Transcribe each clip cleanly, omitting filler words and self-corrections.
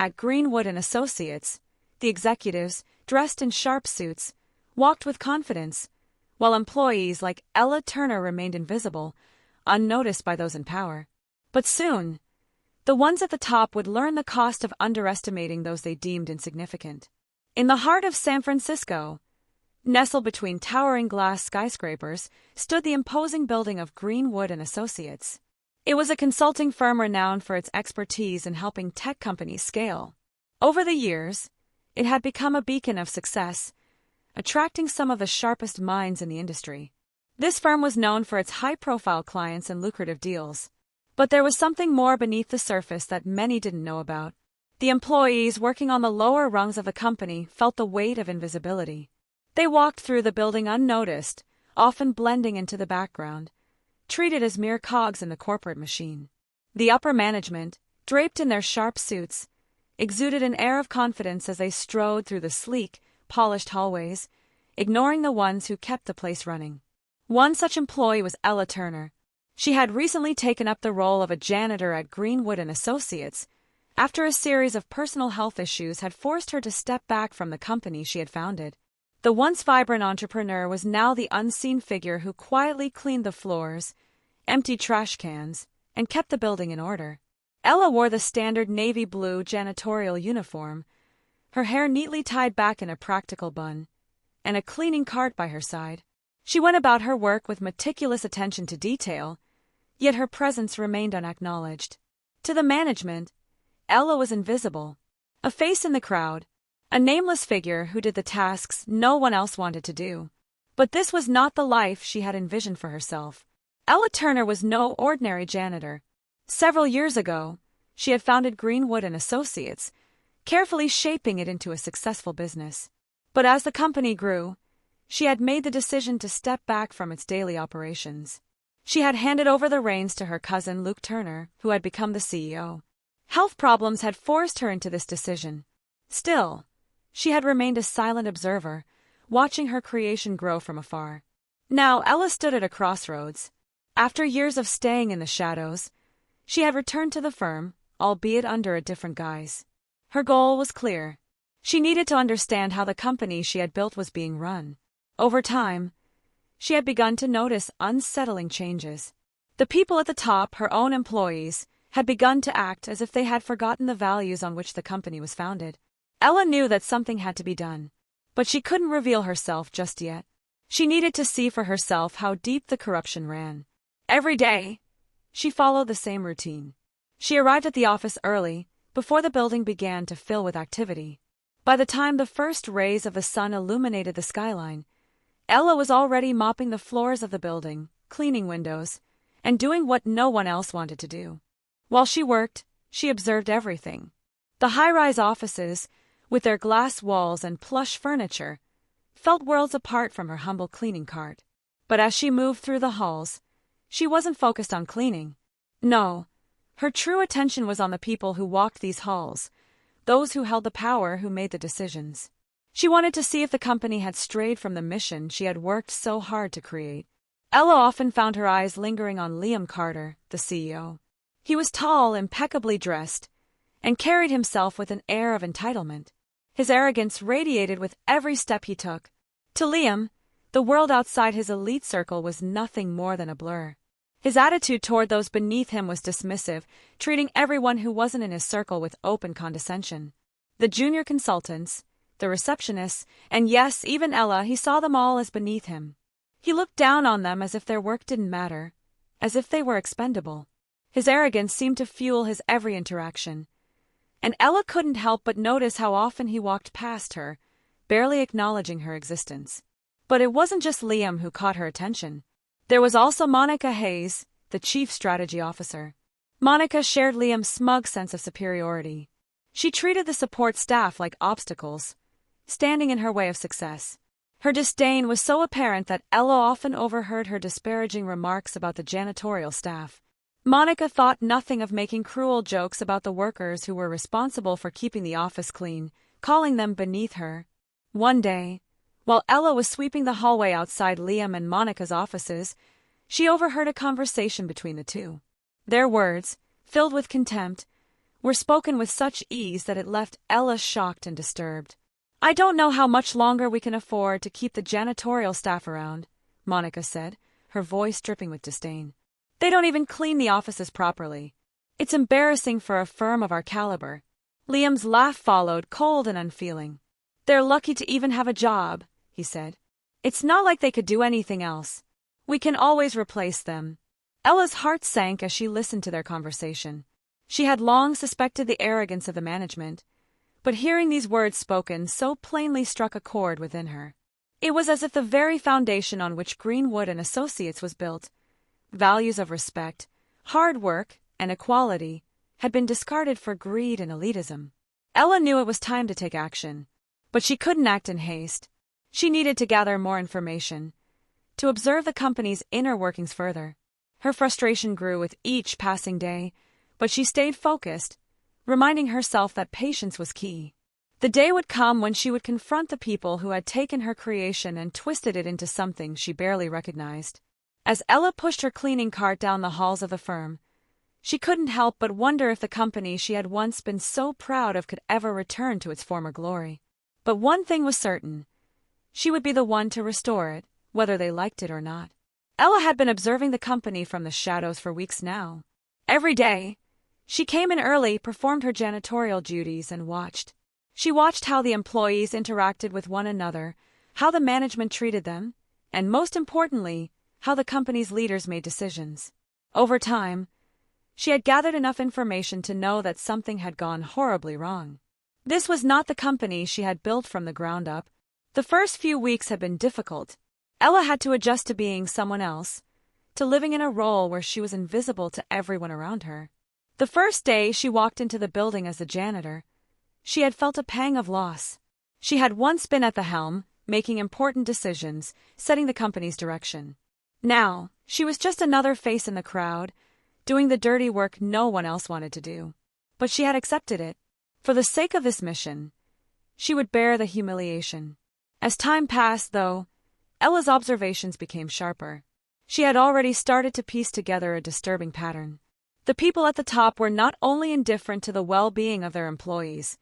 At Greenwood and Associates, the executives, dressed in sharp suits, walked with confidence, while employees like Ella Turner remained invisible, unnoticed by those in power. But soon, the ones at the top would learn the cost of underestimating those they deemed insignificant. In the heart of San Francisco, nestled between towering glass skyscrapers, stood the imposing building of Greenwood and Associates. It was a consulting firm renowned for its expertise in helping tech companies scale. Over the years, it had become a beacon of success, attracting some of the sharpest minds in the industry. This firm was known for its high-profile clients and lucrative deals. But there was something more beneath the surface that many didn't know about. The employees working on the lower rungs of the company felt the weight of invisibility. They walked through the building unnoticed, often blending into the background, treated as mere cogs in the corporate machine. The upper management, draped in their sharp suits, exuded an air of confidence as they strode through the sleek, polished hallways, ignoring the ones who kept the place running. One such employee was Ella Turner. She had recently taken up the role of a janitor at Greenwood and Associates, after a series of personal health issues had forced her to step back from the company she had founded. The once vibrant entrepreneur was now the unseen figure who quietly cleaned the floors, emptied trash cans, and kept the building in order. Ella wore the standard navy blue janitorial uniform, her hair neatly tied back in a practical bun, and a cleaning cart by her side. She went about her work with meticulous attention to detail, yet her presence remained unacknowledged. To the management, Ella was invisible, a face in the crowd, a nameless figure who did the tasks no one else wanted to do. But this was not the life she had envisioned for herself. Ella Turner was no ordinary janitor. Several years ago, she had founded Greenwood and Associates, carefully shaping it into a successful business. But as the company grew, she had made the decision to step back from its daily operations. She had handed over the reins to her cousin Luke Turner, who had become the CEO. Health problems had forced her into this decision. Still, she had remained a silent observer, watching her creation grow from afar. Now Ella stood at a crossroads. After years of staying in the shadows, she had returned to the firm, albeit under a different guise. Her goal was clear. She needed to understand how the company she had built was being run. Over time, she had begun to notice unsettling changes. The people at the top, her own employees, had begun to act as if they had forgotten the values on which the company was founded. Ella knew that something had to be done, but she couldn't reveal herself just yet. She needed to see for herself how deep the corruption ran. Every day, she followed the same routine. She arrived at the office early, before the building began to fill with activity. By the time the first rays of the sun illuminated the skyline, Ella was already mopping the floors of the building, cleaning windows, and doing what no one else wanted to do. While she worked, she observed everything. The high-rise offices, with their glass walls and plush furniture, felt worlds apart from her humble cleaning cart. But as she moved through the halls, she wasn't focused on cleaning. No, her true attention was on the people who walked these halls, those who held the power, who made the decisions. She wanted to see if the company had strayed from the mission she had worked so hard to create. Ella often found her eyes lingering on Liam Carter, the CEO. He was tall, impeccably dressed, and carried himself with an air of entitlement. His arrogance radiated with every step he took. To Liam, the world outside his elite circle was nothing more than a blur. His attitude toward those beneath him was dismissive, treating everyone who wasn't in his circle with open condescension. The junior consultants, the receptionists, and yes, even Ella, he saw them all as beneath him. He looked down on them as if their work didn't matter, as if they were expendable. His arrogance seemed to fuel his every interaction, and Ella couldn't help but notice how often he walked past her, barely acknowledging her existence. But it wasn't just Liam who caught her attention. There was also Monica Hayes, the chief strategy officer. Monica shared Liam's smug sense of superiority. She treated the support staff like obstacles, standing in her way of success. Her disdain was so apparent that Ella often overheard her disparaging remarks about the janitorial staff. Monica thought nothing of making cruel jokes about the workers who were responsible for keeping the office clean, calling them beneath her. One day, while Ella was sweeping the hallway outside Liam and Monica's offices, she overheard a conversation between the two. Their words, filled with contempt, were spoken with such ease that it left Ella shocked and disturbed. "I don't know how much longer we can afford to keep the janitorial staff around," Monica said, her voice dripping with disdain. "They don't even clean the offices properly. It's embarrassing for a firm of our caliber." Liam's laugh followed, cold and unfeeling. "They're lucky to even have a job," he said. "It's not like they could do anything else. We can always replace them." Ella's heart sank as she listened to their conversation. She had long suspected the arrogance of the management, but hearing these words spoken so plainly struck a chord within her. It was as if the very foundation on which Greenwood and Associates was built, values of respect, hard work, and equality, had been discarded for greed and elitism. Ella knew it was time to take action, but she couldn't act in haste. She needed to gather more information, to observe the company's inner workings further. Her frustration grew with each passing day, but she stayed focused, reminding herself that patience was key. The day would come when she would confront the people who had taken her creation and twisted it into something she barely recognized. As Ella pushed her cleaning cart down the halls of the firm, she couldn't help but wonder if the company she had once been so proud of could ever return to its former glory. But one thing was certain: she would be the one to restore it, whether they liked it or not. Ella had been observing the company from the shadows for weeks now. Every day, she came in early, performed her janitorial duties, and watched. She watched how the employees interacted with one another, how the management treated them, and most importantly, how the company's leaders made decisions. Over time, she had gathered enough information to know that something had gone horribly wrong. This was not the company she had built from the ground up. The first few weeks had been difficult. Ella had to adjust to being someone else, to living in a role where she was invisible to everyone around her. The first day she walked into the building as a janitor, she had felt a pang of loss. She had once been at the helm, making important decisions, setting the company's direction. Now, she was just another face in the crowd, doing the dirty work no one else wanted to do. But she had accepted it. For the sake of this mission, she would bear the humiliation. As time passed, though, Ella's observations became sharper. She had already started to piece together a disturbing pattern. The people at the top were not only indifferent to the well-being of their employees,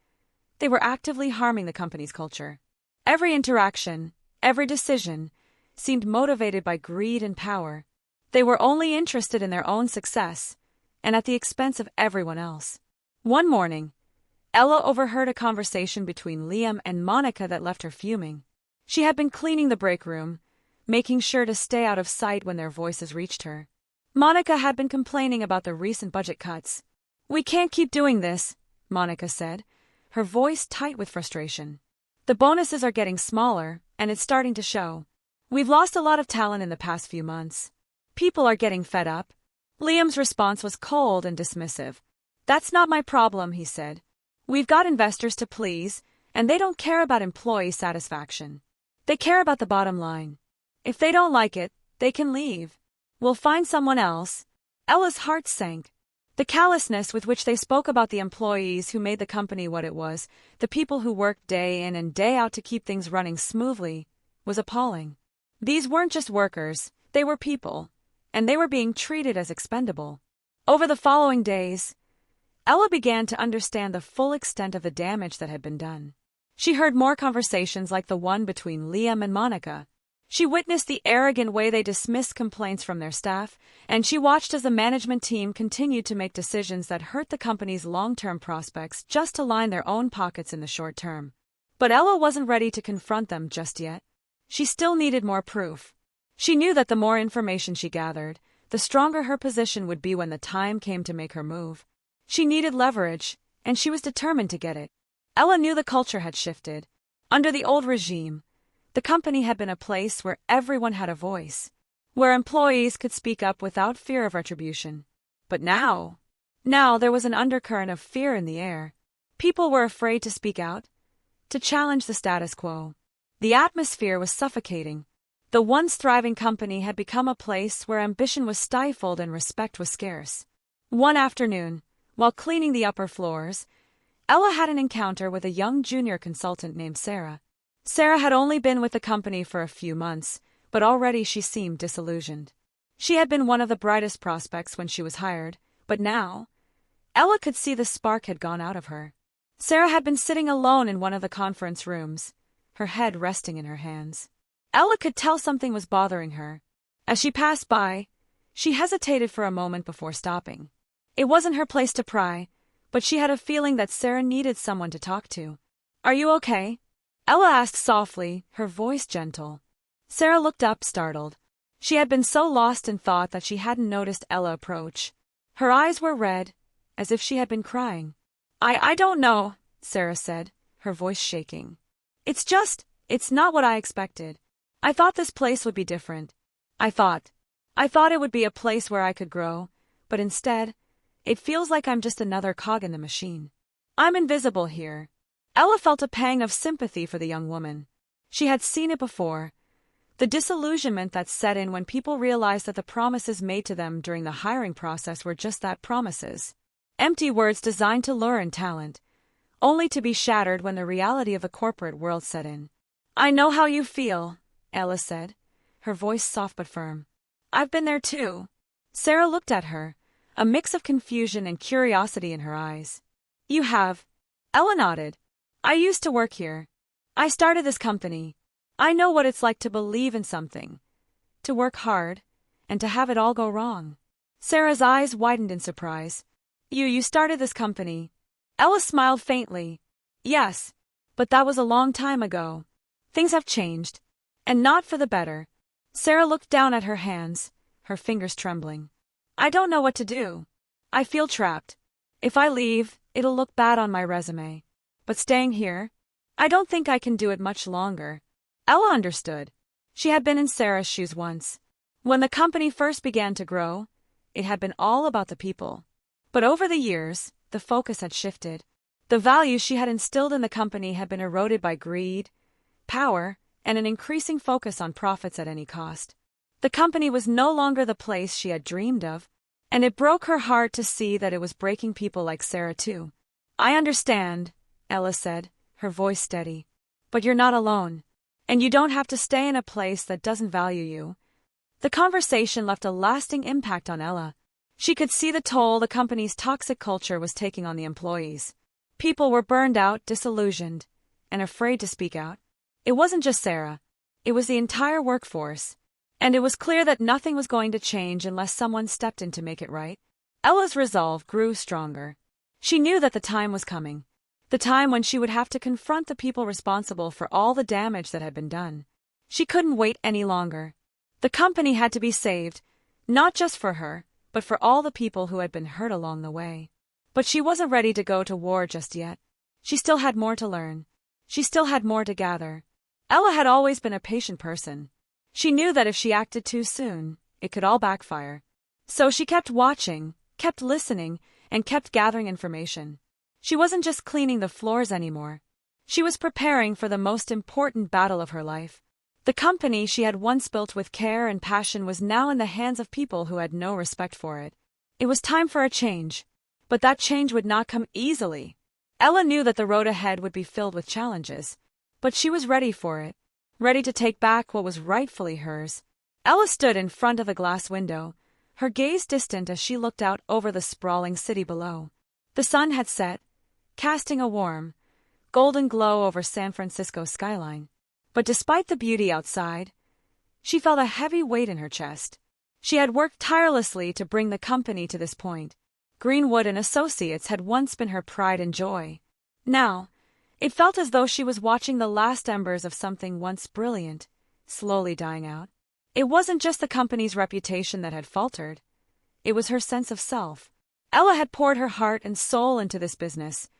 they were actively harming the company's culture. Every interaction, every decision, seemed motivated by greed and power. They were only interested in their own success, and at the expense of everyone else. One morning, Ella overheard a conversation between Liam and Monica that left her fuming. She had been cleaning the break room, making sure to stay out of sight when their voices reached her. Monica had been complaining about the recent budget cuts. "We can't keep doing this," Monica said, her voice tight with frustration. "The bonuses are getting smaller, and it's starting to show. We've lost a lot of talent in the past few months. People are getting fed up." Liam's response was cold and dismissive. "That's not my problem," he said. "We've got investors to please, and they don't care about employee satisfaction. They care about the bottom line. If they don't like it, they can leave. We'll find someone else." Ella's heart sank. The callousness with which they spoke about the employees who made the company what it was, the people who worked day in and day out to keep things running smoothly, was appalling. These weren't just workers, they were people, and they were being treated as expendable. Over the following days, Ella began to understand the full extent of the damage that had been done. She heard more conversations like the one between Liam and Monica. She witnessed the arrogant way they dismissed complaints from their staff, and she watched as the management team continued to make decisions that hurt the company's long-term prospects just to line their own pockets in the short term. But Ella wasn't ready to confront them just yet. She still needed more proof. She knew that the more information she gathered, the stronger her position would be when the time came to make her move. She needed leverage, and she was determined to get it. Ella knew the culture had shifted. Under the old regime, the company had been a place where everyone had a voice, where employees could speak up without fear of retribution. But now there was an undercurrent of fear in the air. People were afraid to speak out, to challenge the status quo. The atmosphere was suffocating. The once thriving company had become a place where ambition was stifled and respect was scarce. One afternoon, while cleaning the upper floors, Ella had an encounter with a young junior consultant named Sarah. Sarah had only been with the company for a few months, but already she seemed disillusioned. She had been one of the brightest prospects when she was hired, but now, Ella could see the spark had gone out of her. Sarah had been sitting alone in one of the conference rooms, her head resting in her hands. Ella could tell something was bothering her. As she passed by, she hesitated for a moment before stopping. It wasn't her place to pry, but she had a feeling that Sarah needed someone to talk to. "Are you okay?" Ella asked softly, her voice gentle. Sarah looked up, startled. She had been so lost in thought that she hadn't noticed Ella approach. Her eyes were red, as if she had been crying. I don't know," Sarah said, her voice shaking. It's not what I expected. I thought this place would be different. I thought it would be a place where I could grow, but instead, it feels like I'm just another cog in the machine. I'm invisible here." Ella felt a pang of sympathy for the young woman. She had seen it before. The disillusionment that set in when people realized that the promises made to them during the hiring process were just that, promises. Empty words designed to lure in talent, only to be shattered when the reality of the corporate world set in. "I know how you feel," Ella said, her voice soft but firm. "I've been there too." Sarah looked at her, a mix of confusion and curiosity in her eyes. "You have?" Ella nodded. "I used to work here. I started this company. I know what it's like to believe in something, to work hard, and to have it all go wrong." Sarah's eyes widened in surprise. You started this company?" Ella smiled faintly. "Yes, but that was a long time ago. Things have changed, and not for the better." Sarah looked down at her hands, her fingers trembling. "I don't know what to do. I feel trapped. If I leave, it'll look bad on my resume. But staying here, I don't think I can do it much longer." Ella understood. She had been in Sarah's shoes once. When the company first began to grow, it had been all about the people. But over the years, the focus had shifted. The values she had instilled in the company had been eroded by greed, power, and an increasing focus on profits at any cost. The company was no longer the place she had dreamed of, and it broke her heart to see that it was breaking people like Sarah too. "I understand," Ella said, her voice steady. "But you're not alone. And you don't have to stay in a place that doesn't value you." The conversation left a lasting impact on Ella. She could see the toll the company's toxic culture was taking on the employees. People were burned out, disillusioned, and afraid to speak out. It wasn't just Sarah. It was the entire workforce. And it was clear that nothing was going to change unless someone stepped in to make it right. Ella's resolve grew stronger. She knew that the time was coming. The time when she would have to confront the people responsible for all the damage that had been done. She couldn't wait any longer. The company had to be saved, not just for her, but for all the people who had been hurt along the way. But she wasn't ready to go to war just yet. She still had more to learn. She still had more to gather. Ella had always been a patient person. She knew that if she acted too soon, it could all backfire. So she kept watching, kept listening, and kept gathering information. She wasn't just cleaning the floors anymore. She was preparing for the most important battle of her life. The company she had once built with care and passion was now in the hands of people who had no respect for it. It was time for a change. But that change would not come easily. Ella knew that the road ahead would be filled with challenges. But she was ready for it. Ready to take back what was rightfully hers. Ella stood in front of the glass window, her gaze distant as she looked out over the sprawling city below. The sun had set, casting a warm, golden glow over San Francisco's skyline. But despite the beauty outside, she felt a heavy weight in her chest. She had worked tirelessly to bring the company to this point. Greenwood and Associates had once been her pride and joy. Now, it felt as though she was watching the last embers of something once brilliant, slowly dying out. It wasn't just the company's reputation that had faltered. It was her sense of self. Ella had poured her heart and soul into this business,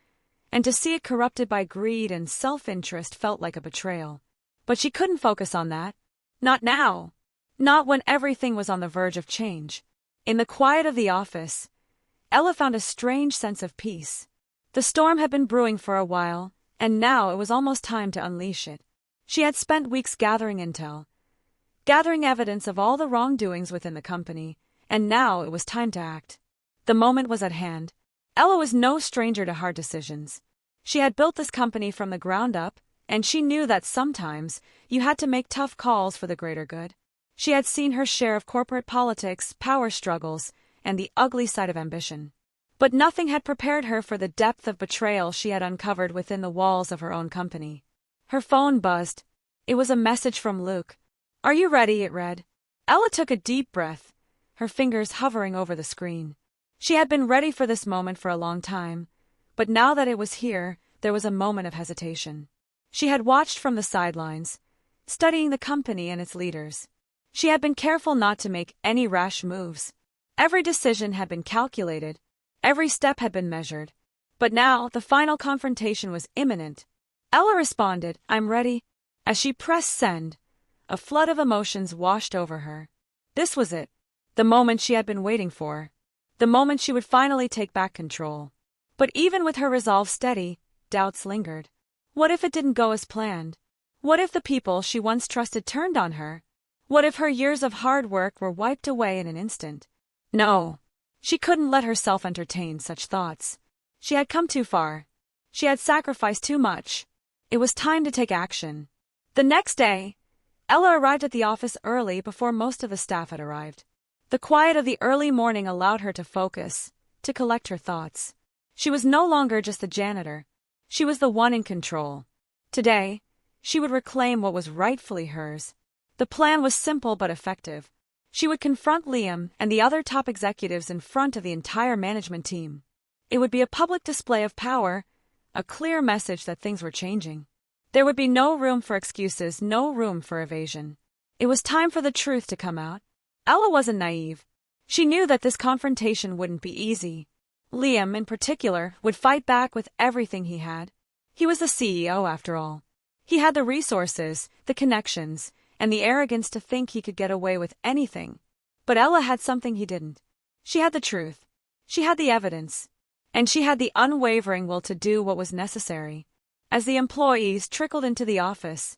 and to see it corrupted by greed and self-interest felt like a betrayal. But she couldn't focus on that. Not now. Not when everything was on the verge of change. In the quiet of the office, Ella found a strange sense of peace. The storm had been brewing for a while, and now it was almost time to unleash it. She had spent weeks gathering intel, gathering evidence of all the wrongdoings within the company, and now it was time to act. The moment was at hand. Ella was no stranger to hard decisions. She had built this company from the ground up, and she knew that sometimes you had to make tough calls for the greater good. She had seen her share of corporate politics, power struggles, and the ugly side of ambition. But nothing had prepared her for the depth of betrayal she had uncovered within the walls of her own company. Her phone buzzed. It was a message from Luke. "Are you ready?" it read. Ella took a deep breath, her fingers hovering over the screen. She had been ready for this moment for a long time, but now that it was here, there was a moment of hesitation. She had watched from the sidelines, studying the company and its leaders. She had been careful not to make any rash moves. Every decision had been calculated, every step had been measured. But now, the final confrontation was imminent. Ella responded, "I'm ready." As she pressed send, a flood of emotions washed over her. This was it, the moment she had been waiting for, the moment she would finally take back control. But even with her resolve steady, doubts lingered. What if it didn't go as planned? What if the people she once trusted turned on her? What if her years of hard work were wiped away in an instant? No, she couldn't let herself entertain such thoughts. She had come too far. She had sacrificed too much. It was time to take action. The next day, Ella arrived at the office early before most of the staff had arrived. The quiet of the early morning allowed her to focus, to collect her thoughts. She was no longer just the janitor. She was the one in control. Today, she would reclaim what was rightfully hers. The plan was simple but effective. She would confront Liam and the other top executives in front of the entire management team. It would be a public display of power, a clear message that things were changing. There would be no room for excuses, no room for evasion. It was time for the truth to come out. Ella wasn't naive. She knew that this confrontation wouldn't be easy. Liam, in particular, would fight back with everything he had. He was the CEO, after all. He had the resources, the connections, and the arrogance to think he could get away with anything. But Ella had something he didn't. She had the truth. She had the evidence. And she had the unwavering will to do what was necessary. As the employees trickled into the office,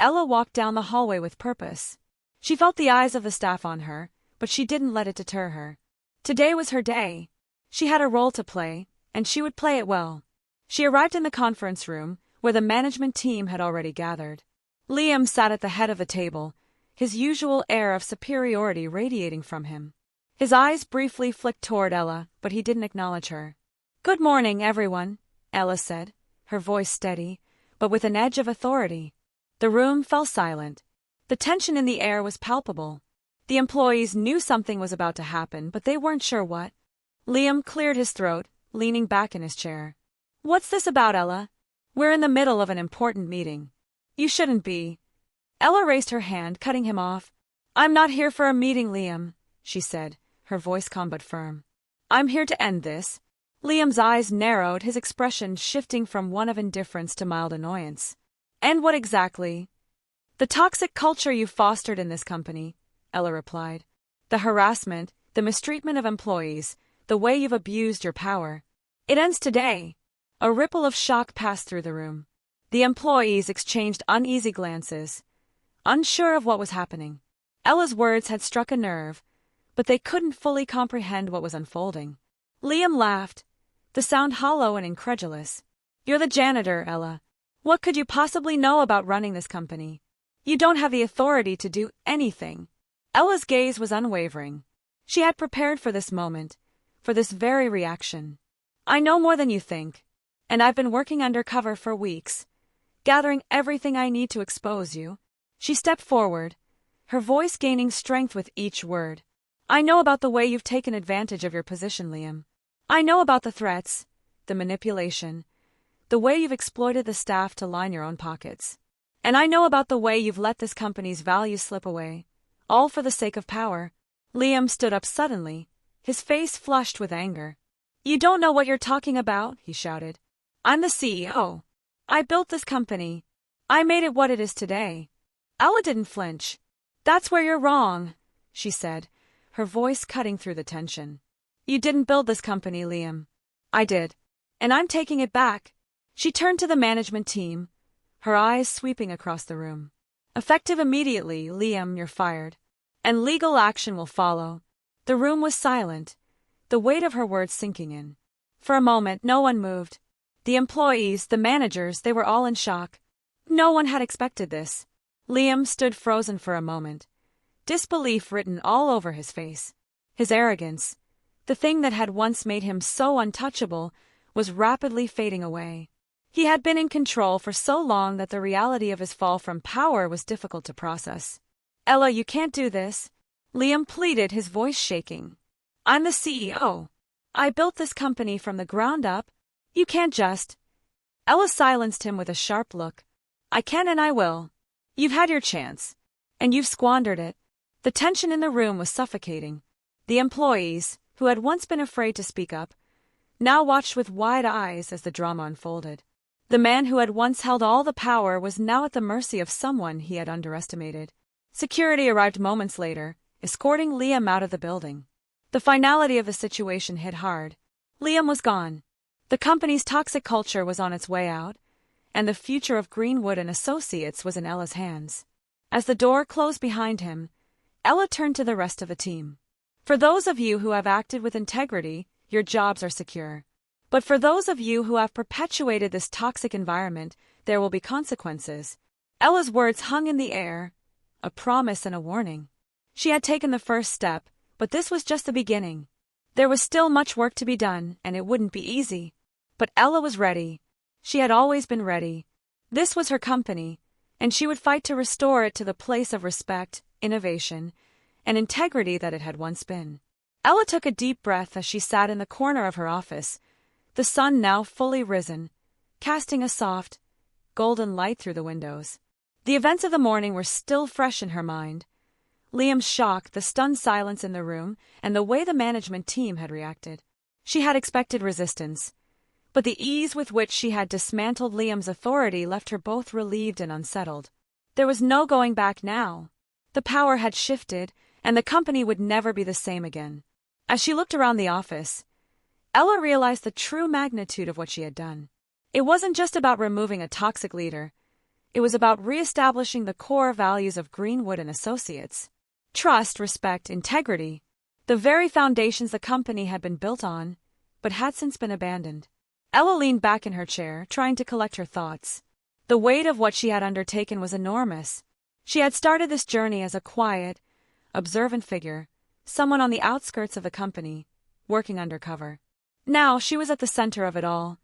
Ella walked down the hallway with purpose. She felt the eyes of the staff on her, but she didn't let it deter her. Today was her day. She had a role to play, and she would play it well. She arrived in the conference room, where the management team had already gathered. Liam sat at the head of the table, his usual air of superiority radiating from him. His eyes briefly flicked toward Ella, but he didn't acknowledge her. "Good morning, everyone," Ella said, her voice steady, but with an edge of authority. The room fell silent. The tension in the air was palpable. The employees knew something was about to happen, but they weren't sure what. Liam cleared his throat, leaning back in his chair. "What's this about, Ella? We're in the middle of an important meeting." "You shouldn't be." Ella raised her hand, cutting him off. "I'm not here for a meeting, Liam," she said, her voice calm but firm. "I'm here to end this." Liam's eyes narrowed, his expression shifting from one of indifference to mild annoyance. "And what exactly?" "The toxic culture you fostered in this company," Ella replied. "The harassment, the mistreatment of employees, the way you've abused your power. It ends today." A ripple of shock passed through the room. The employees exchanged uneasy glances, unsure of what was happening. Ella's words had struck a nerve, but they couldn't fully comprehend what was unfolding. Liam laughed, the sound hollow and incredulous. "You're the janitor, Ella. What could you possibly know about running this company? You don't have the authority to do anything." Ella's gaze was unwavering. She had prepared for this moment, for this very reaction. "I know more than you think, and I've been working undercover for weeks, gathering everything I need to expose you." She stepped forward, her voice gaining strength with each word. "I know about the way you've taken advantage of your position, Liam. I know about the threats, the manipulation, the way you've exploited the staff to line your own pockets. And I know about the way you've let this company's values slip away, all for the sake of power." Liam stood up suddenly, his face flushed with anger. "You don't know what you're talking about," he shouted. "I'm the CEO. I built this company. I made it what it is today." Ella didn't flinch. "That's where you're wrong," she said, her voice cutting through the tension. "You didn't build this company, Liam. I did. And I'm taking it back." She turned to the management team, her eyes sweeping across the room. "Effective immediately, Liam, you're fired. And legal action will follow." The room was silent, the weight of her words sinking in. For a moment, no one moved. The employees, the managers, they were all in shock. No one had expected this. Liam stood frozen for a moment, disbelief written all over his face. His arrogance, The thing that had once made him so untouchable was rapidly fading away. He had been in control for so long that the reality of his fall from power was difficult to process. "Ella, you can't do this," Liam pleaded, his voice shaking. "I'm the CEO. I built this company from the ground up. You can't just—" Ella silenced him with a sharp look. "I can and I will. You've had your chance. And you've squandered it." The tension in the room was suffocating. The employees, who had once been afraid to speak up, now watched with wide eyes as the drama unfolded. The man who had once held all the power was now at the mercy of someone he had underestimated. Security arrived moments later, escorting Liam out of the building. The finality of the situation hit hard. Liam was gone. The company's toxic culture was on its way out, and the future of Greenwood and Associates was in Ella's hands. As the door closed behind him, Ella turned to the rest of the team. "For those of you who have acted with integrity, your jobs are secure. But for those of you who have perpetuated this toxic environment, there will be consequences." Ella's words hung in the air, a promise and a warning. She had taken the first step, but this was just the beginning. There was still much work to be done, and it wouldn't be easy. But Ella was ready. She had always been ready. This was her company, and she would fight to restore it to the place of respect, innovation, and integrity that it had once been. Ella took a deep breath as she sat in the corner of her office, the sun now fully risen, casting a soft, golden light through the windows. The events of the morning were still fresh in her mind. Liam's shock, the stunned silence in the room, and the way the management team had reacted. She had expected resistance, but the ease with which she had dismantled Liam's authority left her both relieved and unsettled. There was no going back now. The power had shifted, and the company would never be the same again. As she looked around the office, Ella realized the true magnitude of what she had done. It wasn't just about removing a toxic leader. It was about reestablishing the core values of Greenwood and Associates. Trust, respect, integrity, the very foundations the company had been built on, but had since been abandoned. Ella leaned back in her chair, trying to collect her thoughts. The weight of what she had undertaken was enormous. She had started this journey as a quiet, observant figure, someone on the outskirts of the company, working undercover. Now she was at the center of it all,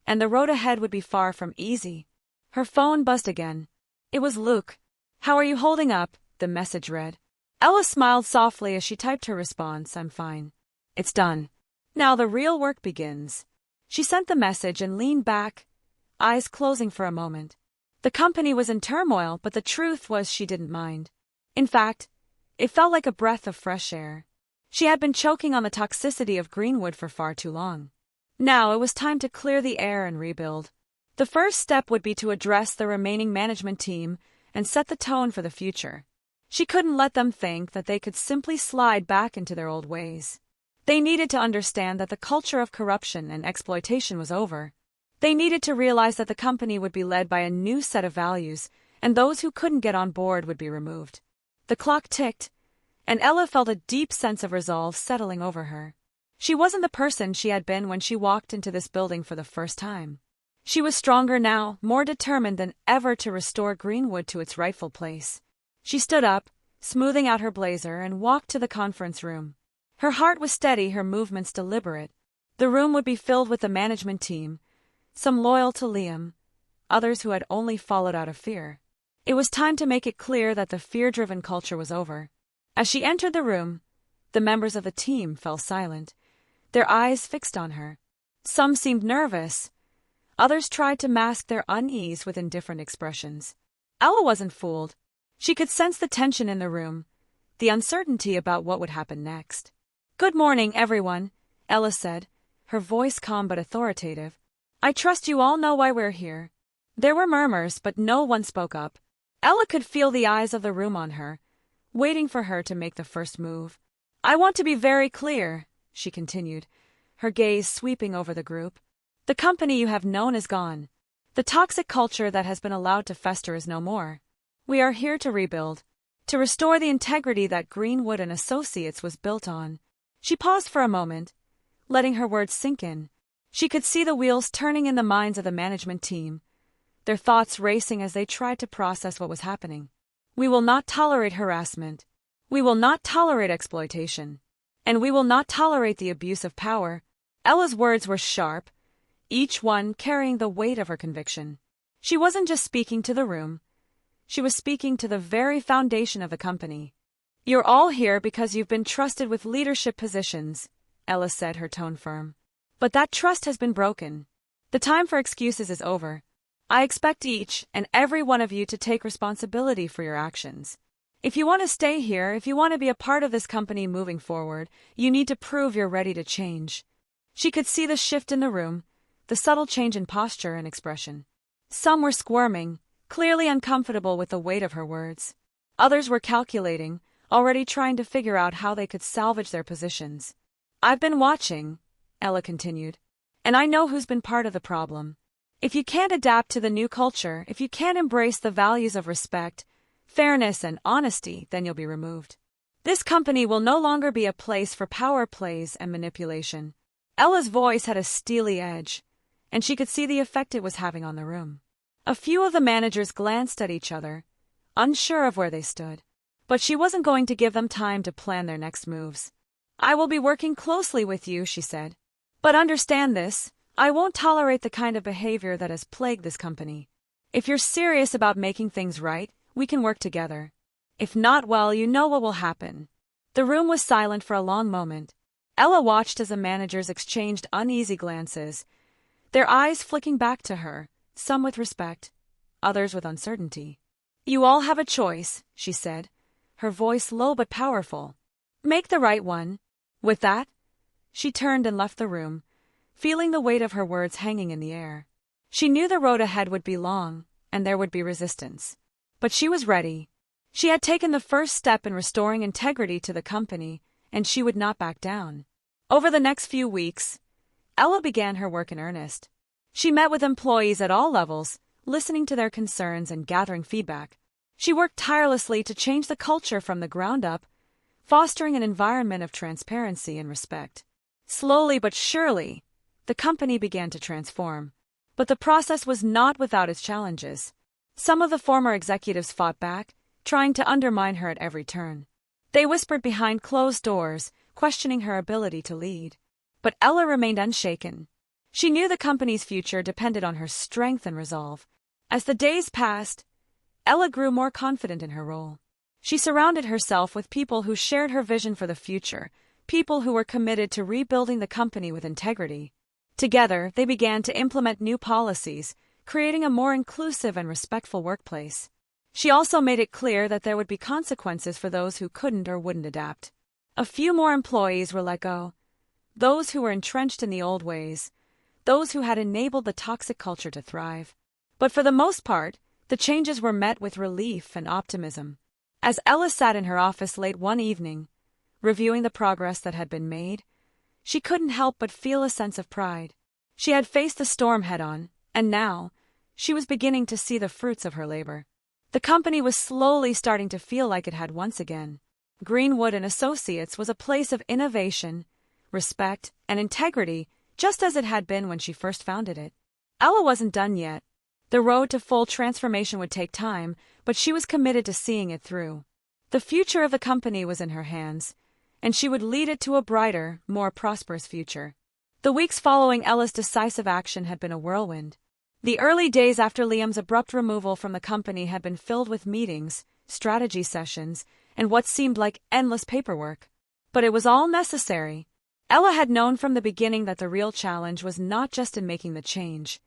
and the road ahead would be far from easy. Her phone buzzed again. It was Luke. "How are you holding up?" the message read. Ella smiled softly as she typed her response. "I'm fine. It's done. Now the real work begins." She sent the message and leaned back, eyes closing for a moment. The company was in turmoil, but the truth was she didn't mind. In fact, it felt like a breath of fresh air. She had been choking on the toxicity of Greenwood for far too long. Now it was time to clear the air and rebuild. The first step would be to address the remaining management team and set the tone for the future. She couldn't let them think that they could simply slide back into their old ways. They needed to understand that the culture of corruption and exploitation was over. They needed to realize that the company would be led by a new set of values, and those who couldn't get on board would be removed. The clock ticked, and Ella felt a deep sense of resolve settling over her. She wasn't the person she had been when she walked into this building for the first time. She was stronger now, more determined than ever to restore Greenwood to its rightful place. She stood up, smoothing out her blazer, and walked to the conference room. Her heart was steady, her movements deliberate. The room would be filled with the management team, some loyal to Liam, others who had only followed out of fear. It was time to make it clear that the fear-driven culture was over. As she entered the room, the members of the team fell silent, their eyes fixed on her. Some seemed nervous. Others tried to mask their unease with indifferent expressions. Ella wasn't fooled. She could sense the tension in the room, the uncertainty about what would happen next. "Good morning, everyone," Ella said, her voice calm but authoritative. "I trust you all know why we're here." There were murmurs, but no one spoke up. Ella could feel the eyes of the room on her, waiting for her to make the first move. "I want to be very clear," she continued, her gaze sweeping over the group. "The company you have known is gone. The toxic culture that has been allowed to fester is no more. We are here to rebuild, to restore the integrity that Greenwood and Associates was built on." She paused for a moment, letting her words sink in. She could see the wheels turning in the minds of the management team, their thoughts racing as they tried to process what was happening. "We will not tolerate harassment. We will not tolerate exploitation." and we will not tolerate the abuse of power. Ella's words were sharp, each one carrying the weight of her conviction. She wasn't just speaking to the room. She was speaking to the very foundation of the company. You're all here because you've been trusted with leadership positions, Ella said, her tone firm. But that trust has been broken. The time for excuses is over. I expect each and every one of you to take responsibility for your actions. If you want to stay here, if you want to be a part of this company moving forward, you need to prove you're ready to change. She could see the shift in the room, the subtle change in posture and expression. Some were squirming, clearly uncomfortable with the weight of her words. Others were calculating, already trying to figure out how they could salvage their positions. I've been watching, Ella continued, and I know who's been part of the problem. If you can't adapt to the new culture, if you can't embrace the values of respect, fairness, and honesty, then you'll be removed. This company will no longer be a place for power plays and manipulation. Ella's voice had a steely edge, and she could see the effect it was having on the room. A few of the managers glanced at each other, unsure of where they stood. But she wasn't going to give them time to plan their next moves. I will be working closely with you, she said. But understand this, I won't tolerate the kind of behavior that has plagued this company. If you're serious about making things right, we can work together. If not, well, you know what will happen. The room was silent for a long moment. Ella watched as the managers exchanged uneasy glances, their eyes flicking back to her, some with respect, others with uncertainty. You all have a choice, she said, her voice low but powerful. Make the right one. With that, she turned and left the room, feeling the weight of her words hanging in the air. She knew the road ahead would be long, and there would be resistance. But she was ready. She had taken the first step in restoring integrity to the company, and she would not back down. Over the next few weeks, Ella began her work in earnest. She met with employees at all levels, listening to their concerns and gathering feedback. She worked tirelessly to change the culture from the ground up, fostering an environment of transparency and respect. Slowly but surely, the company began to transform. But the process was not without its challenges. Some of the former executives fought back, trying to undermine her at every turn. They whispered behind closed doors, questioning her ability to lead. But Ella remained unshaken. She knew the company's future depended on her strength and resolve. As the days passed, Ella grew more confident in her role. She surrounded herself with people who shared her vision for the future, people who were committed to rebuilding the company with integrity. Together, they began to implement new policies, creating a more inclusive and respectful workplace. She also made it clear that there would be consequences for those who couldn't or wouldn't adapt. A few more employees were let go. Those who were entrenched in the old ways, those who had enabled the toxic culture to thrive. But for the most part, the changes were met with relief and optimism. As Ella sat in her office late one evening, reviewing the progress that had been made, she couldn't help but feel a sense of pride. She had faced the storm head-on, and now, she was beginning to see the fruits of her labor. The company was slowly starting to feel like it had once again. Greenwood and Associates was a place of innovation, respect, and integrity, just as it had been when she first founded it. Ella wasn't done yet. The road to full transformation would take time, but she was committed to seeing it through. The future of the company was in her hands, and she would lead it to a brighter, more prosperous future. The weeks following Ella's decisive action had been a whirlwind. The early days after Liam's abrupt removal from the company had been filled with meetings, strategy sessions, and what seemed like endless paperwork. But it was all necessary. Ella had known from the beginning that the real challenge was not just in making the change.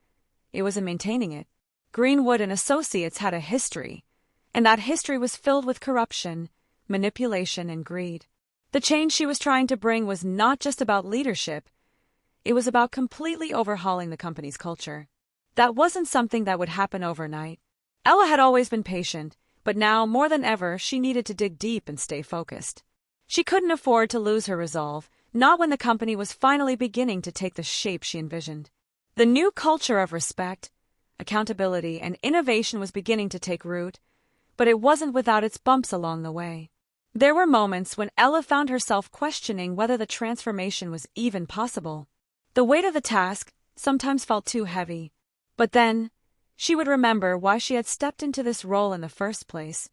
It was in maintaining it. Greenwood and Associates had a history, and that history was filled with corruption, manipulation, and greed. The change she was trying to bring was not just about leadership. It was about completely overhauling the company's culture. That wasn't something that would happen overnight. Ella had always been patient, but now, more than ever, she needed to dig deep and stay focused. She couldn't afford to lose her resolve, not when the company was finally beginning to take the shape she envisioned. The new culture of respect, accountability, and innovation was beginning to take root, but it wasn't without its bumps along the way. There were moments when Ella found herself questioning whether the transformation was even possible. The weight of the task sometimes felt too heavy. But then, she would remember why she had stepped into this role in the first place.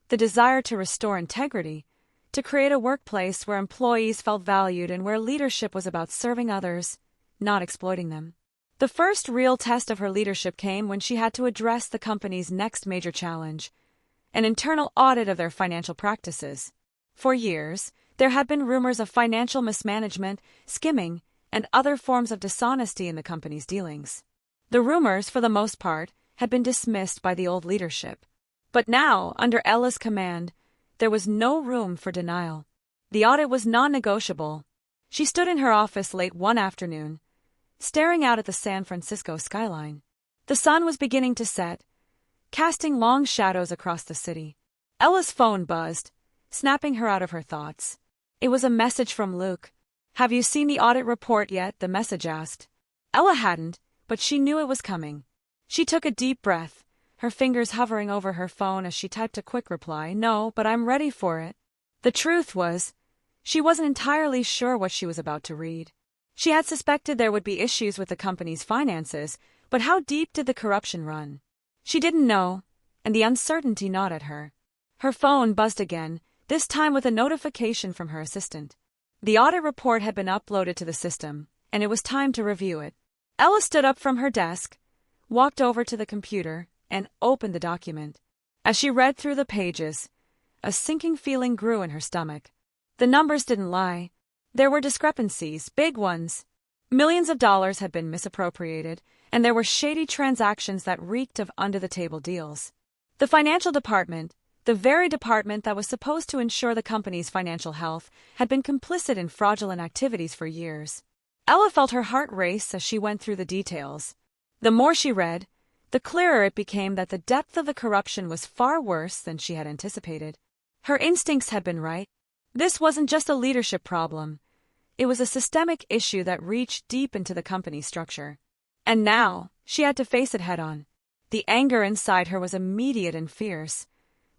The desire to restore integrity, to create a workplace where employees felt valued and where leadership was about serving others, not exploiting them. The first real test of her leadership came when she had to address the company's next major challenge, an internal audit of their financial practices. For years, there had been rumors of financial mismanagement, skimming, and other forms of dishonesty in the company's dealings. The rumors, for the most part, had been dismissed by the old leadership. But now, under Ella's command, there was no room for denial. The audit was non-negotiable. She stood in her office late one afternoon, staring out at the San Francisco skyline. The sun was beginning to set, casting long shadows across the city. Ella's phone buzzed, snapping her out of her thoughts. It was a message from Luke. "Have you seen the audit report yet?" the message asked. Ella hadn't, but she knew it was coming. She took a deep breath, her fingers hovering over her phone as she typed a quick reply. "No, but I'm ready for it." The truth was, she wasn't entirely sure what she was about to read. She had suspected there would be issues with the company's finances, but how deep did the corruption run? She didn't know, and the uncertainty gnawed at her. Her phone buzzed again, this time with a notification from her assistant. The audit report had been uploaded to the system, and it was time to review it. Ella stood up from her desk, walked over to the computer, and opened the document. As she read through the pages, a sinking feeling grew in her stomach. The numbers didn't lie. There were discrepancies, big ones. Millions of dollars had been misappropriated, and there were shady transactions that reeked of under-the-table deals. The financial department, the very department that was supposed to ensure the company's financial health, had been complicit in fraudulent activities for years. Ella felt her heart race as she went through the details. The more she read, the clearer it became that the depth of the corruption was far worse than she had anticipated. Her instincts had been right. This wasn't just a leadership problem. It was a systemic issue that reached deep into the company's structure. And now, she had to face it head-on. The anger inside her was immediate and fierce,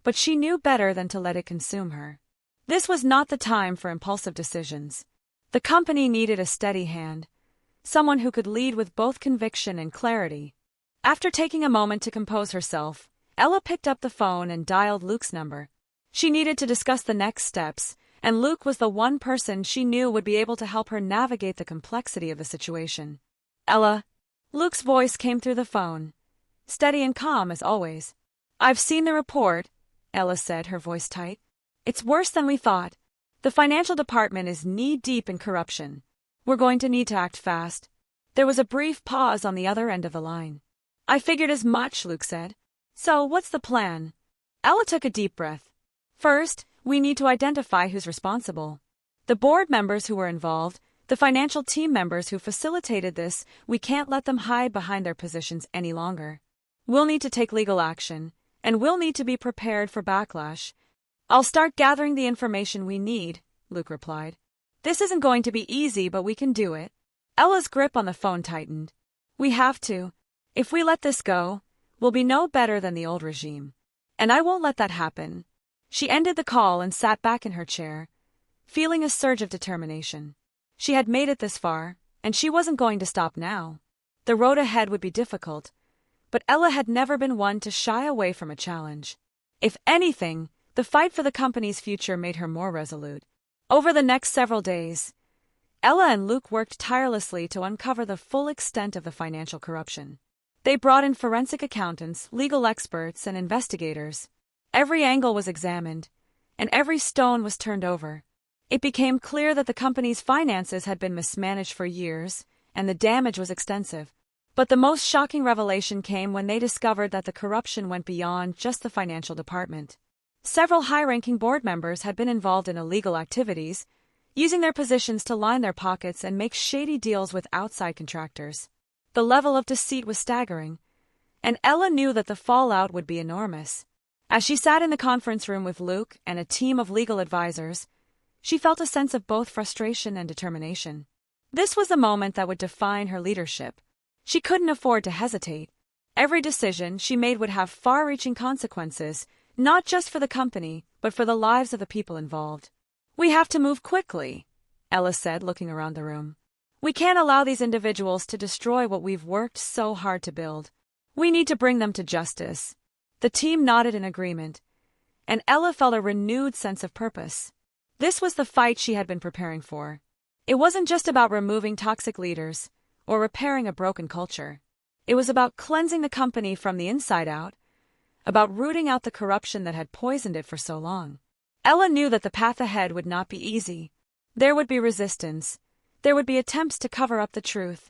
but she knew better than to let it consume her. This was not the time for impulsive decisions. The company needed a steady hand, someone who could lead with both conviction and clarity. After taking a moment to compose herself, Ella picked up the phone and dialed Luke's number. She needed to discuss the next steps, and Luke was the one person she knew would be able to help her navigate the complexity of the situation. "Ella," Luke's voice came through the phone, steady and calm as always. "I've seen the report," Ella said, her voice tight. "It's worse than we thought. The financial department is knee-deep in corruption. We're going to need to act fast." There was a brief pause on the other end of the line. "I figured as much," Luke said. "So, what's the plan?" Ella took a deep breath. "First, we need to identify who's responsible. The board members who were involved, the financial team members who facilitated this, we can't let them hide behind their positions any longer. We'll need to take legal action, and we'll need to be prepared for backlash." "I'll start gathering the information we need," Luke replied. "This isn't going to be easy, but we can do it." Ella's grip on the phone tightened. "We have to. If we let this go, we'll be no better than the old regime. And I won't let that happen." She ended the call and sat back in her chair, feeling a surge of determination. She had made it this far, and she wasn't going to stop now. The road ahead would be difficult, but Ella had never been one to shy away from a challenge. If anything, the fight for the company's future made her more resolute. Over the next several days, Ella and Luke worked tirelessly to uncover the full extent of the financial corruption. They brought in forensic accountants, legal experts, and investigators. Every angle was examined, and every stone was turned over. It became clear that the company's finances had been mismanaged for years, and the damage was extensive. But the most shocking revelation came when they discovered that the corruption went beyond just the financial department. Several high-ranking board members had been involved in illegal activities, using their positions to line their pockets and make shady deals with outside contractors. The level of deceit was staggering, and Ella knew that the fallout would be enormous. As she sat in the conference room with Luke and a team of legal advisors, she felt a sense of both frustration and determination. This was the moment that would define her leadership. She couldn't afford to hesitate. Every decision she made would have far-reaching consequences, not just for the company, but for the lives of the people involved. "We have to move quickly," Ella said, looking around the room. "We can't allow these individuals to destroy what we've worked so hard to build. We need to bring them to justice." The team nodded in agreement, and Ella felt a renewed sense of purpose. This was the fight she had been preparing for. It wasn't just about removing toxic leaders or repairing a broken culture. It was about cleansing the company from the inside out, about rooting out the corruption that had poisoned it for so long. Ella knew that the path ahead would not be easy. There would be resistance, there would be attempts to cover up the truth,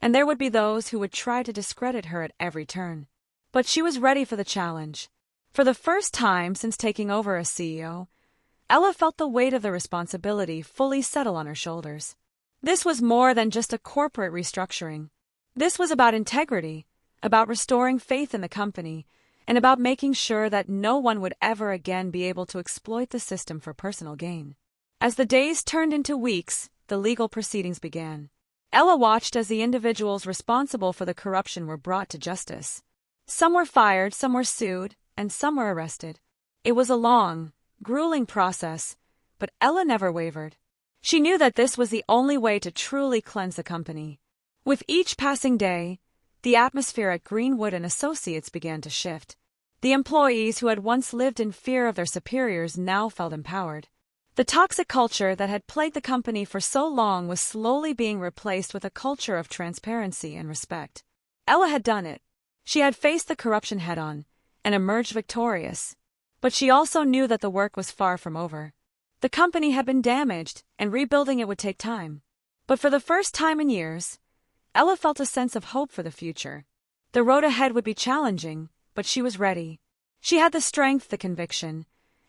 and there would be those who would try to discredit her at every turn. But she was ready for the challenge. For the first time since taking over as CEO, Ella felt the weight of the responsibility fully settle on her shoulders. This was more than just a corporate restructuring. This was about integrity, about restoring faith in the company, and about making sure that no one would ever again be able to exploit the system for personal gain. As the days turned into weeks, the legal proceedings began. Ella watched as the individuals responsible for the corruption were brought to justice. Some were fired, some were sued, and some were arrested. It was a long, grueling process, but Ella never wavered. She knew that this was the only way to truly cleanse the company. With each passing day, the atmosphere at Greenwood and Associates began to shift. The employees who had once lived in fear of their superiors now felt empowered. The toxic culture that had plagued the company for so long was slowly being replaced with a culture of transparency and respect. Ella had done it. She had faced the corruption head-on and emerged victorious. But she also knew that the work was far from over. The company had been damaged, and rebuilding it would take time. But for the first time in years, Ella felt a sense of hope for the future. The road ahead would be challenging, but she was ready. She had the strength, the conviction,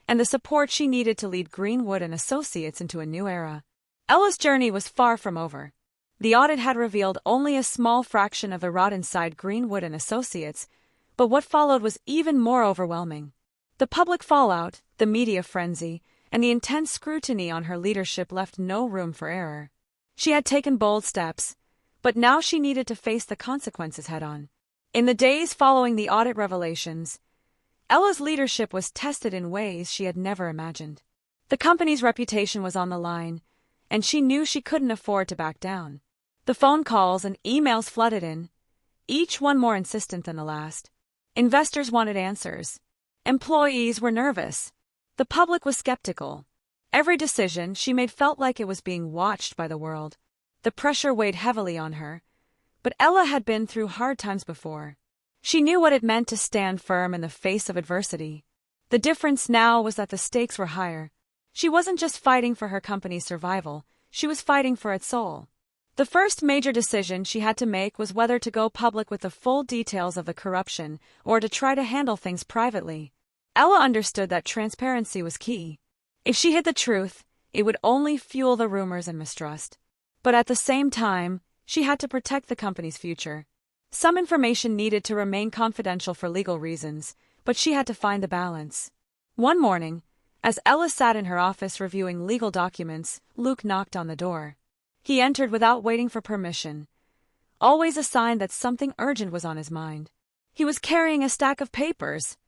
and the support she needed to lead Greenwood and Associates into a new era. Ella's journey was far from over. The audit had revealed only a small fraction of the rot inside Greenwood and Associates, but what followed was even more overwhelming. The public fallout, the media frenzy, and the intense scrutiny on her leadership left no room for error. She had taken bold steps, but now she needed to face the consequences head-on. In the days following the audit revelations, Ella's leadership was tested in ways she had never imagined. The company's reputation was on the line, and she knew she couldn't afford to back down. The phone calls and emails flooded in, each one more insistent than the last. Investors wanted answers. Employees were nervous. The public was skeptical. Every decision she made felt like it was being watched by the world. The pressure weighed heavily on her, but Ella had been through hard times before. She knew what it meant to stand firm in the face of adversity. The difference now was that the stakes were higher. She wasn't just fighting for her company's survival, she was fighting for its soul. The first major decision she had to make was whether to go public with the full details of the corruption or to try to handle things privately. Ella understood that transparency was key. If she hid the truth, it would only fuel the rumors and mistrust. But at the same time, she had to protect the company's future. Some information needed to remain confidential for legal reasons, but she had to find the balance. One morning, as Ella sat in her office reviewing legal documents, Luke knocked on the door. He entered without waiting for permission, always a sign that something urgent was on his mind. He was carrying a stack of papers.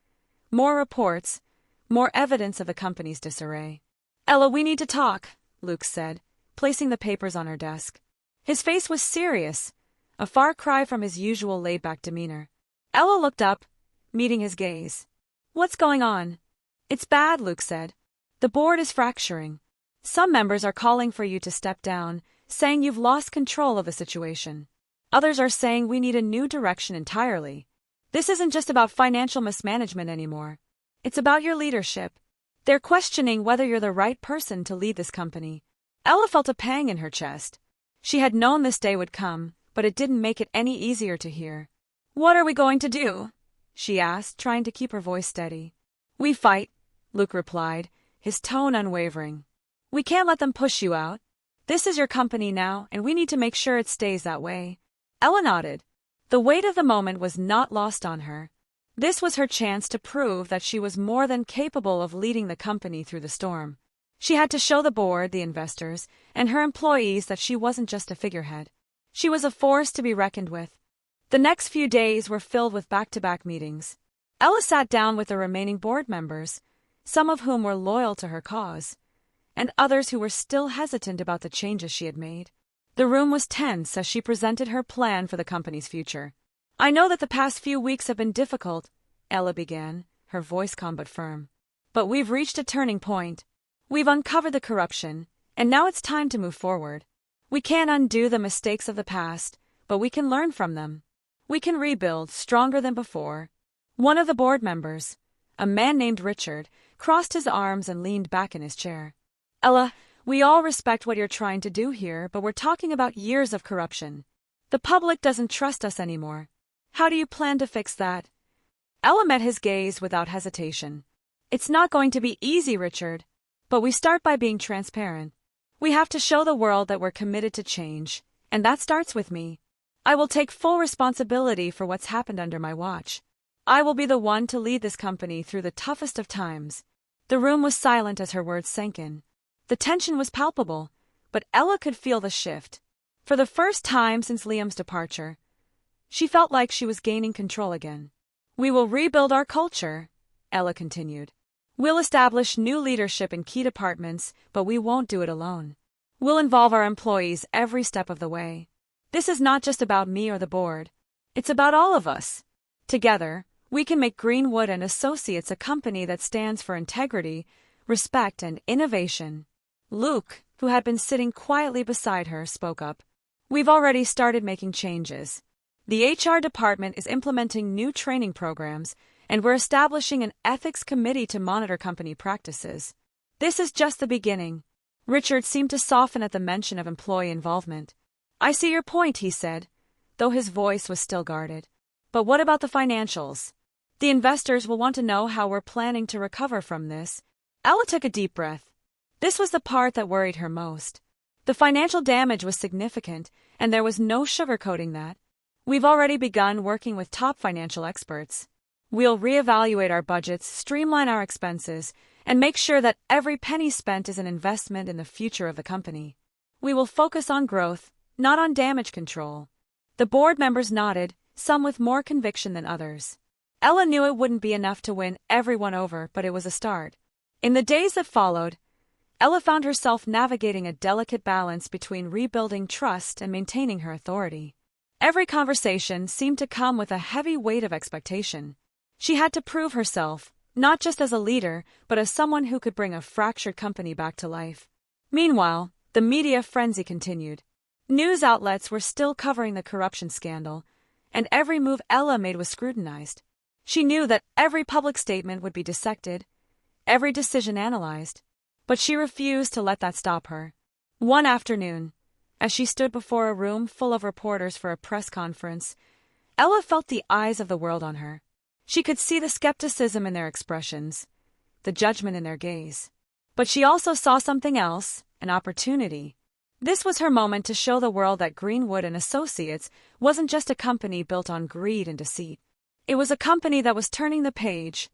More reports, more evidence of the company's disarray. "Ella, we need to talk," Luke said, placing the papers on her desk. His face was serious, a far cry from his usual laid-back demeanor. Ella looked up, meeting his gaze. "What's going on?" "It's bad," Luke said. "The board is fracturing. Some members are calling for you to step down, saying you've lost control of the situation. Others are saying we need a new direction entirely. This isn't just about financial mismanagement anymore. It's about your leadership. They're questioning whether you're the right person to lead this company." Ella felt a pang in her chest. She had known this day would come, but it didn't make it any easier to hear. "What are we going to do?" she asked, trying to keep her voice steady. "We fight," Luke replied, his tone unwavering. "We can't let them push you out. This is your company now, and we need to make sure it stays that way." Ella nodded. The weight of the moment was not lost on her. This was her chance to prove that she was more than capable of leading the company through the storm. She had to show the board, the investors, and her employees that she wasn't just a figurehead. She was a force to be reckoned with. The next few days were filled with back-to-back meetings. Ella sat down with the remaining board members, some of whom were loyal to her cause, and others who were still hesitant about the changes she had made. The room was tense as she presented her plan for the company's future. "I know that the past few weeks have been difficult," Ella began, her voice calm but firm. "But we've reached a turning point. We've uncovered the corruption, and now it's time to move forward. We can't undo the mistakes of the past, but we can learn from them. We can rebuild stronger than before. One of the board members, a man named Richard, crossed his arms and leaned back in his chair. Ella, we all respect what you're trying to do here, but we're talking about years of corruption. The public doesn't trust us anymore. How do you plan to fix that? Ella met his gaze without hesitation. It's not going to be easy, Richard, but we start by being transparent. We have to show the world that we're committed to change, and that starts with me. I will take full responsibility for what's happened under my watch. I will be the one to lead this company through the toughest of times. The room was silent as her words sank in. The tension was palpable, but Ella could feel the shift. For the first time since Liam's departure, she felt like she was gaining control again. We will rebuild our culture, Ella continued. We'll establish new leadership in key departments, but we won't do it alone. We'll involve our employees every step of the way. This is not just about me or the board. It's about all of us. Together, we can make Greenwood and Associates a company that stands for integrity, respect, and innovation. Luke, who had been sitting quietly beside her, spoke up. We've already started making changes. The HR department is implementing new training programs, and we're establishing an ethics committee to monitor company practices. This is just the beginning. Richard seemed to soften at the mention of employee involvement. I see your point, he said, though his voice was still guarded. But what about the financials? The investors will want to know how we're planning to recover from this. Ella took a deep breath. This was the part that worried her most. The financial damage was significant, and there was no sugarcoating that. We've already begun working with top financial experts. We'll reevaluate our budgets, streamline our expenses, and make sure that every penny spent is an investment in the future of the company. We will focus on growth, not on damage control. The board members nodded, some with more conviction than others. Ella knew it wouldn't be enough to win everyone over, but it was a start. In the days that followed, Ella found herself navigating a delicate balance between rebuilding trust and maintaining her authority. Every conversation seemed to come with a heavy weight of expectation. She had to prove herself, not just as a leader, but as someone who could bring a fractured company back to life. Meanwhile, the media frenzy continued. News outlets were still covering the corruption scandal, and every move Ella made was scrutinized. She knew that every public statement would be dissected, every decision analyzed, but she refused to let that stop her. One afternoon, as she stood before a room full of reporters for a press conference, Ella felt the eyes of the world on her. She could see the skepticism in their expressions, the judgment in their gaze. But she also saw something else, an opportunity. This was her moment to show the world that Greenwood and Associates wasn't just a company built on greed and deceit. It was a company that was turning the page,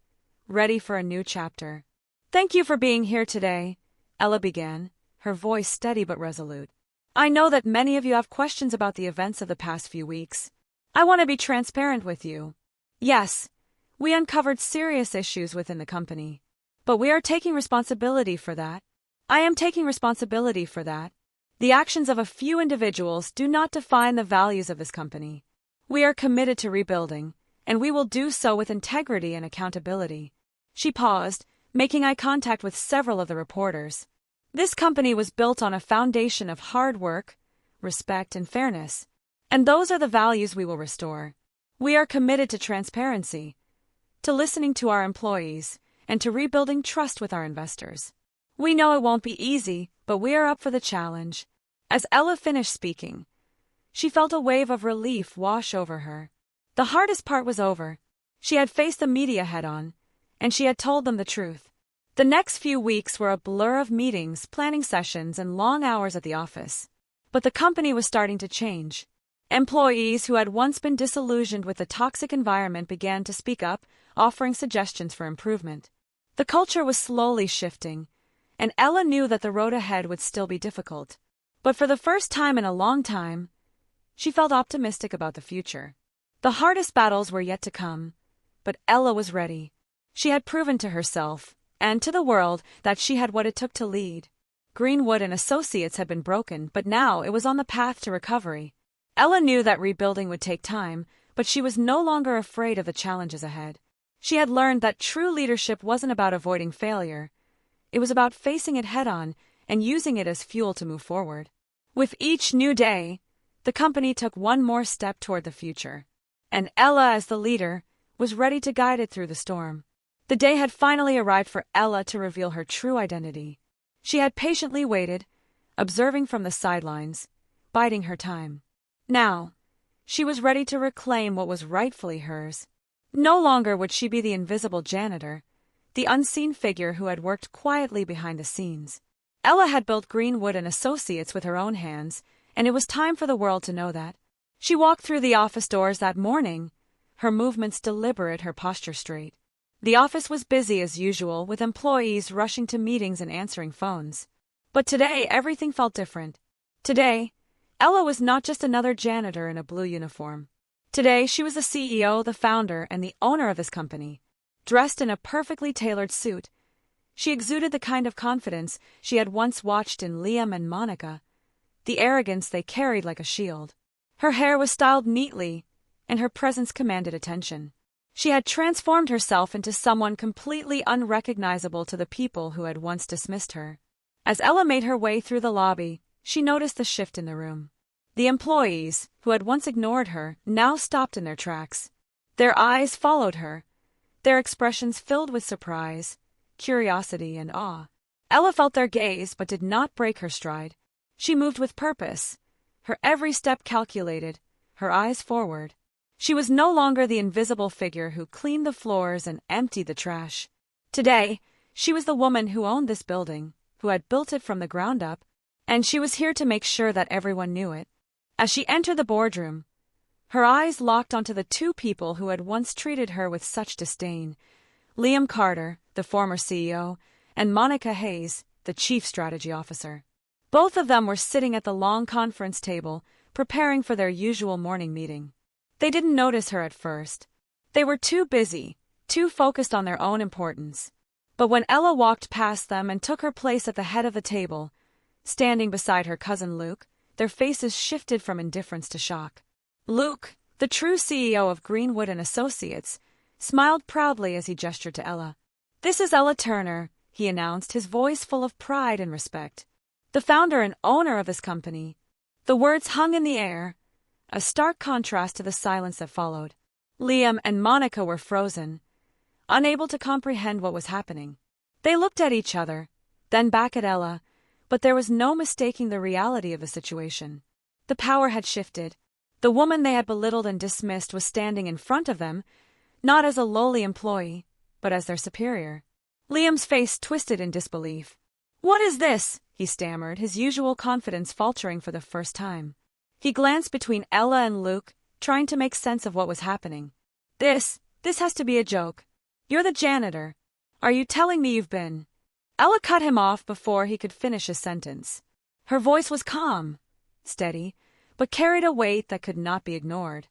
ready for a new chapter. Thank you for being here today, Ella began, her voice steady but resolute. I know that many of you have questions about the events of the past few weeks. I want to be transparent with you. Yes, we uncovered serious issues within the company, but we are taking responsibility for that. I am taking responsibility for that. The actions of a few individuals do not define the values of this company. We are committed to rebuilding, and we will do so with integrity and accountability. She paused, making eye contact with several of the reporters. This company was built on a foundation of hard work, respect, and fairness, and those are the values we will restore. We are committed to transparency, to listening to our employees, and to rebuilding trust with our investors. We know it won't be easy, but we are up for the challenge. As Ella finished speaking, she felt a wave of relief wash over her. The hardest part was over. She had faced the media head-on, and she had told them the truth. The next few weeks were a blur of meetings, planning sessions, and long hours at the office. But the company was starting to change. Employees who had once been disillusioned with the toxic environment began to speak up, offering suggestions for improvement. The culture was slowly shifting, and Ella knew that the road ahead would still be difficult. But for the first time in a long time, she felt optimistic about the future. The hardest battles were yet to come, but Ella was ready. She had proven to herself, and to the world, that she had what it took to lead. Greenwood and Associates had been broken, but now it was on the path to recovery. Ella knew that rebuilding would take time, but she was no longer afraid of the challenges ahead. She had learned that true leadership wasn't about avoiding failure. It was about facing it head-on and using it as fuel to move forward. With each new day, the company took one more step toward the future. And Ella, as the leader, was ready to guide it through the storm. The day had finally arrived for Ella to reveal her true identity. She had patiently waited, observing from the sidelines, biding her time. Now, she was ready to reclaim what was rightfully hers. No longer would she be the invisible janitor, the unseen figure who had worked quietly behind the scenes. Ella had built Greenwood and Associates with her own hands, and it was time for the world to know that. She walked through the office doors that morning, her movements deliberate, her posture straight. The office was busy as usual, with employees rushing to meetings and answering phones. But today, everything felt different. Today, Ella was not just another janitor in a blue uniform. Today, she was the CEO, the founder, and the owner of this company. Dressed in a perfectly tailored suit, she exuded the kind of confidence she had once watched in Liam and Monica, the arrogance they carried like a shield. Her hair was styled neatly, and her presence commanded attention. She had transformed herself into someone completely unrecognizable to the people who had once dismissed her. As Ella made her way through the lobby, she noticed the shift in the room. The employees, who had once ignored her, now stopped in their tracks. Their eyes followed her, their expressions filled with surprise, curiosity, and awe. Ella felt their gaze but did not break her stride. She moved with purpose, her every step calculated, her eyes forward. She was no longer the invisible figure who cleaned the floors and emptied the trash. Today, she was the woman who owned this building, who had built it from the ground up, and she was here to make sure that everyone knew it. As she entered the boardroom, her eyes locked onto the two people who had once treated her with such disdain: Liam Carter, the former CEO, and Monica Hayes, the chief strategy officer. Both of them were sitting at the long conference table, preparing for their usual morning meeting. They didn't notice her at first. They were too busy, too focused on their own importance. But when Ella walked past them and took her place at the head of the table, standing beside her cousin Luke, their faces shifted from indifference to shock. Luke, the true CEO of Greenwood and Associates, smiled proudly as he gestured to Ella. "This is Ella Turner," he announced, his voice full of pride and respect. "The founder and owner of this company." The words hung in the air, a stark contrast to the silence that followed. Liam and Monica were frozen, unable to comprehend what was happening. They looked at each other, then back at Ella, but there was no mistaking the reality of the situation. The power had shifted. The woman they had belittled and dismissed was standing in front of them, not as a lowly employee, but as their superior. Liam's face twisted in disbelief. "What is this?" he stammered, his usual confidence faltering for the first time. He glanced between Ella and Luke, trying to make sense of what was happening. This has to be a joke. You're the janitor. Are you telling me you've been—" Ella cut him off before he could finish his sentence. Her voice was calm, steady, but carried a weight that could not be ignored.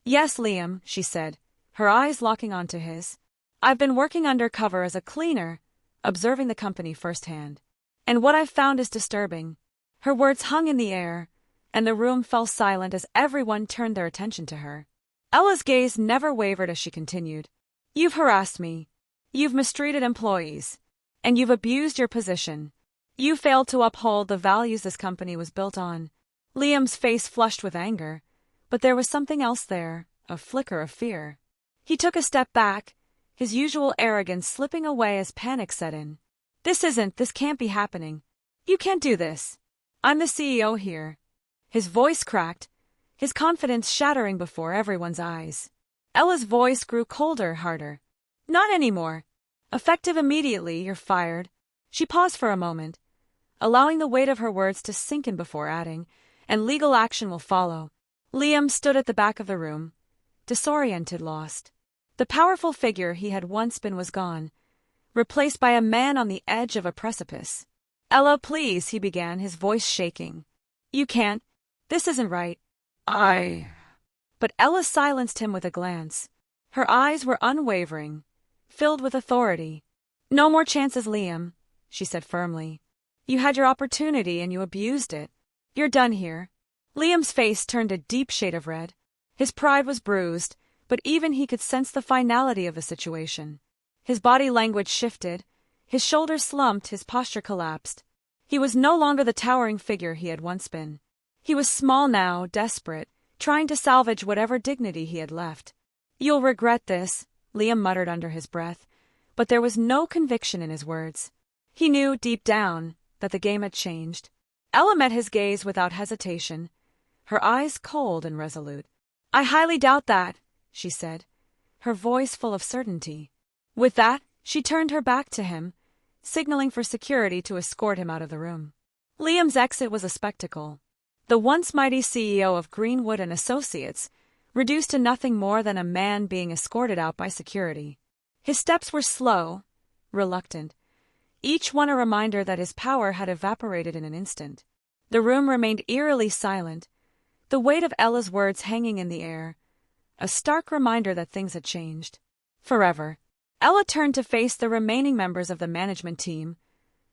"Yes, Liam," she said, her eyes locking onto his. "I've been working undercover as a cleaner, observing the company firsthand. And what I've found is disturbing." Her words hung in the air, and the room fell silent as everyone turned their attention to her. Ella's gaze never wavered as she continued. "You've harassed me. You've mistreated employees. And you've abused your position. You failed to uphold the values this company was built on." Liam's face flushed with anger, but there was something else there, a flicker of fear. He took a step back, his usual arrogance slipping away as panic set in. This can't be happening. You can't do this. I'm the CEO here." His voice cracked, his confidence shattering before everyone's eyes. Ella's voice grew colder, harder. "Not anymore. Effective immediately, you're fired." She paused for a moment, allowing the weight of her words to sink in before adding, "and legal action will follow." Liam stood at the back of the room, disoriented, lost. The powerful figure he had once been was gone, replaced by a man on the edge of a precipice. "Ella, please," he began, his voice shaking. "You can't. This isn't right." But Ella silenced him with a glance. Her eyes were unwavering, filled with authority. "No more chances, Liam," she said firmly. "You had your opportunity and you abused it. You're done here." Liam's face turned a deep shade of red. His pride was bruised, but even he could sense the finality of the situation. His body language shifted, His shoulders slumped, his posture collapsed. He was no longer the towering figure he had once been. He was small now, desperate, trying to salvage whatever dignity he had left. "You'll regret this," Liam muttered under his breath, but there was no conviction in his words. He knew, deep down, that the game had changed. Ella met his gaze without hesitation, her eyes cold and resolute. "I highly doubt that," she said, her voice full of certainty. With that, she turned her back to him, signaling for security to escort him out of the room. Liam's exit was a spectacle. The once mighty CEO of Greenwood and Associates, reduced to nothing more than a man being escorted out by security. His steps were slow, reluctant, each one a reminder that his power had evaporated in an instant. The room remained eerily silent, the weight of Ella's words hanging in the air, a stark reminder that things had changed. Forever. Ella turned to face the remaining members of the management team,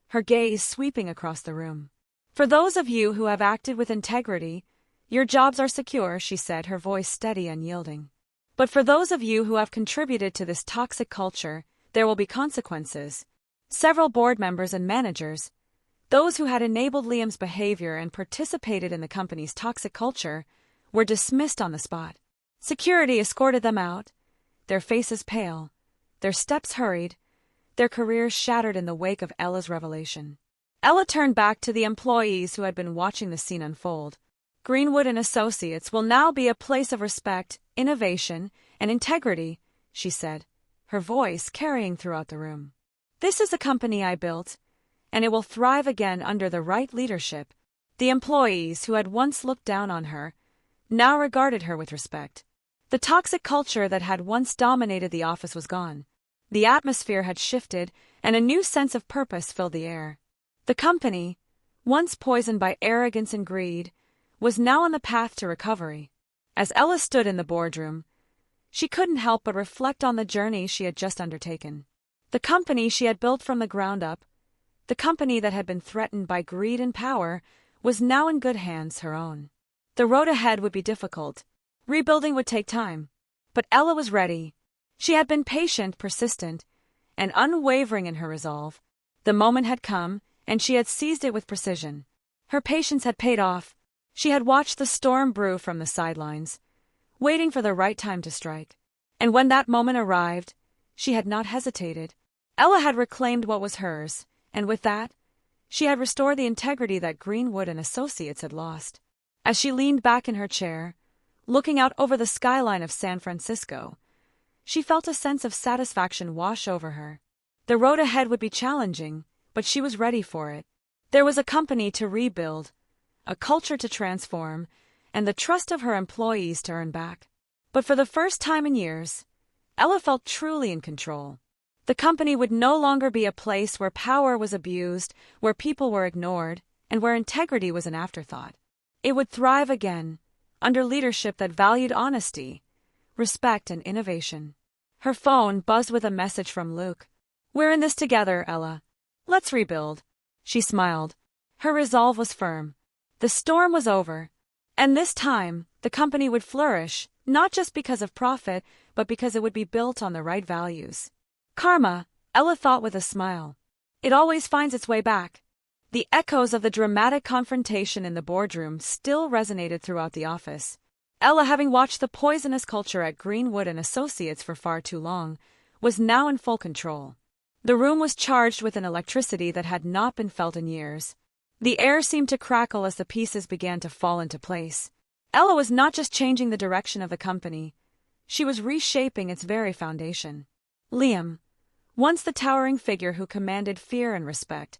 her gaze sweeping across the room. "For those of you who have acted with integrity, your jobs are secure," she said, her voice steady and yielding. "But for those of you who have contributed to this toxic culture, there will be consequences." Several board members and managers, those who had enabled Liam's behavior and participated in the company's toxic culture, were dismissed on the spot. Security escorted them out, their faces pale, their steps hurried, their careers shattered in the wake of Ella's revelation. Ella turned back to the employees who had been watching the scene unfold. "Greenwood and Associates will now be a place of respect, innovation, and integrity," she said, her voice carrying throughout the room. "This is the company I built, and it will thrive again under the right leadership." The employees who had once looked down on her now regarded her with respect. The toxic culture that had once dominated the office was gone. The atmosphere had shifted, and a new sense of purpose filled the air. The company, once poisoned by arrogance and greed, was now on the path to recovery. As Ella stood in the boardroom, she couldn't help but reflect on the journey she had just undertaken. The company she had built from the ground up, the company that had been threatened by greed and power, was now in good hands, her own. The road ahead would be difficult. Rebuilding would take time. But Ella was ready. She had been patient, persistent, and unwavering in her resolve. The moment had come, and she had seized it with precision. Her patience had paid off. She had watched the storm brew from the sidelines, waiting for the right time to strike. And when that moment arrived, she had not hesitated. Ella had reclaimed what was hers, and with that, she had restored the integrity that Greenwood and Associates had lost. As she leaned back in her chair, looking out over the skyline of San Francisco, she felt a sense of satisfaction wash over her. The road ahead would be challenging, but she was ready for it. There was a company to rebuild, a culture to transform, and the trust of her employees to earn back. But for the first time in years, Ella felt truly in control. The company would no longer be a place where power was abused, where people were ignored, and where integrity was an afterthought. It would thrive again, under leadership that valued honesty, respect, and innovation. Her phone buzzed with a message from Luke. "We're in this together, Ella. Let's rebuild." She smiled. Her resolve was firm. The storm was over, and this time, the company would flourish, not just because of profit, but because it would be built on the right values. Karma, Ella thought with a smile. It always finds its way back. The echoes of the dramatic confrontation in the boardroom still resonated throughout the office. Ella, having watched the poisonous culture at Greenwood and Associates for far too long, was now in full control. The room was charged with an electricity that had not been felt in years. The air seemed to crackle as the pieces began to fall into place. Ella was not just changing the direction of the company, she was reshaping its very foundation. Liam, once the towering figure who commanded fear and respect,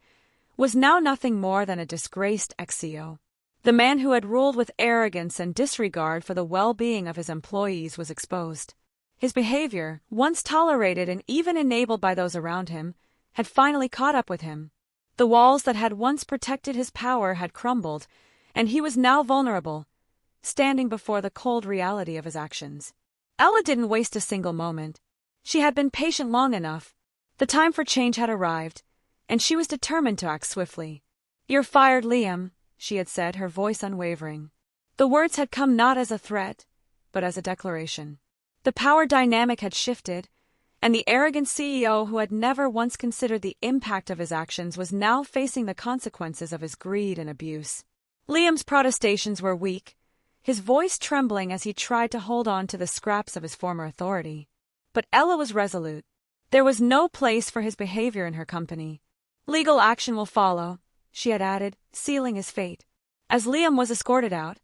was now nothing more than a disgraced ex-CEO. The man who had ruled with arrogance and disregard for the well-being of his employees was exposed. His behavior, once tolerated and even enabled by those around him, had finally caught up with him. The walls that had once protected his power had crumbled, and he was now vulnerable, standing before the cold reality of his actions. Ella didn't waste a single moment. She had been patient long enough. The time for change had arrived, and she was determined to act swiftly. "You're fired, Liam," she had said, her voice unwavering. The words had come not as a threat, but as a declaration. The power dynamic had shifted, And the arrogant CEO who had never once considered the impact of his actions was now facing the consequences of his greed and abuse. Liam's protestations were weak, his voice trembling as he tried to hold on to the scraps of his former authority. But Ella was resolute. There was no place for his behavior in her company. Legal action will follow, she had added, sealing his fate. As Liam was escorted out,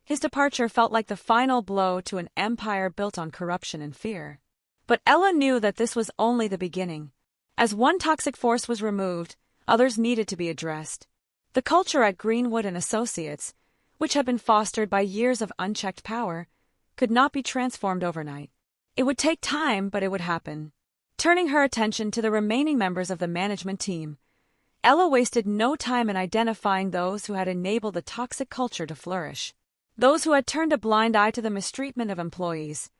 his departure felt like the final blow to an empire built on corruption and fear. But Ella knew that this was only the beginning. As one toxic force was removed, others needed to be addressed. The culture at Greenwood and Associates, which had been fostered by years of unchecked power, could not be transformed overnight. It would take time, but it would happen. Turning her attention to the remaining members of the management team, Ella wasted no time in identifying those who had enabled the toxic culture to flourish. Those who had turned a blind eye to the mistreatment of employees,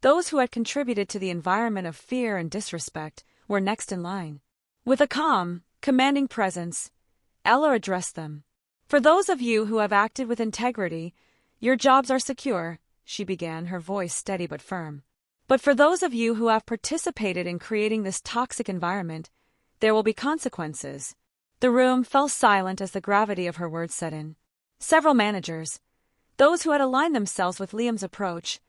those who had contributed to the environment of fear and disrespect, were next in line. With a calm, commanding presence, Ella addressed them. For those of you who have acted with integrity, your jobs are secure, she began, her voice steady but firm. But for those of you who have participated in creating this toxic environment, there will be consequences. The room fell silent as the gravity of her words set in. Several managers, those who had aligned themselves with Liam's approach,